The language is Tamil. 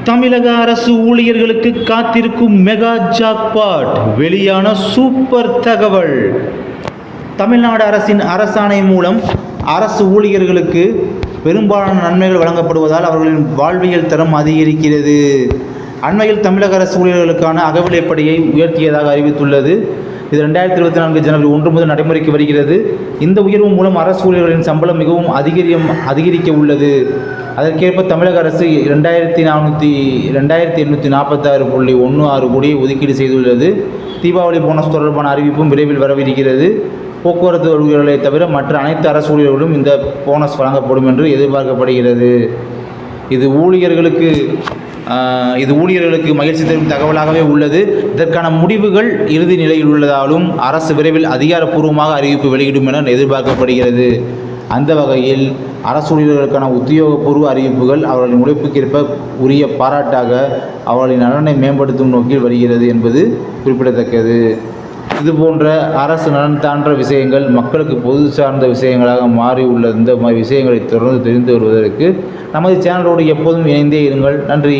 தமிழக அரசு ஊழியர்களுக்கு காத்திருக்கும் மெகா ஜாக்பாட், வெளியான சூப்பர் தகவல். தமிழ்நாடு அரசின் அரசாணை மூலம் அரசு ஊழியர்களுக்கு பெரும்பாலான நன்மைகள் வழங்கப்படுவதால் அவர்களின் வாழ்வியல் தரம் அதிகரிக்கிறது. அண்மையில் தமிழக அரசு ஊழியர்களுக்கான அகவிலைப்படியை உயர்த்தியதாக அறிவித்துள்ளது. இது 2024 ஜனவரி 1 முதல் நடைமுறைக்கு வருகிறது. இந்த உயர்வு மூலம் அரசு ஊழியர்களின் சம்பளம் மிகவும் அதிகரிக்க உள்ளது. அதற்கேற்ப தமிழக அரசு 2846.16 கோடியை ஒதுக்கீடு செய்துள்ளது. தீபாவளி போனஸ் தொடர்பான அறிவிப்பும் விரைவில் வரவிருக்கிறது. போக்குவரத்து ஊழியர்களை தவிர மற்ற அனைத்து அரசு ஊழியர்களும் இந்த போனஸ் வழங்கப்படும் என்று எதிர்பார்க்கப்படுகிறது. இது ஊழியர்களுக்கு மகிழ்ச்சி தரும் தகவலாகவே உள்ளது. இதற்கான முடிவுகள் இறுதி நிலையில் உள்ளதாலும் அரசு விரைவில் அதிகாரப்பூர்வமாக அறிவிப்பு வெளியிடும் என எதிர்பார்க்கப்படுகிறது. அந்த வகையில் அரசு ஊழியர்களுக்கான உத்தியோகபூர்வ அறிவிப்புகள் அவர்களின் உழைப்புக்கேற்ப உரிய பாராட்டாக அவர்களின் நலனை மேம்படுத்தும் நோக்கில் வருகிறது என்பது குறிப்பிடத்தக்கது. இதுபோன்ற அரசு நலன் சார்ந்த விஷயங்கள் மக்களுக்கு பொது சார்ந்த விஷயங்களாக மாறி உள்ள இந்த விஷயங்களை தொடர்ந்து தெரிந்து வருவதற்கு நமது சேனலோடு எப்போதும் இணைந்தே இருங்கள். நன்றி.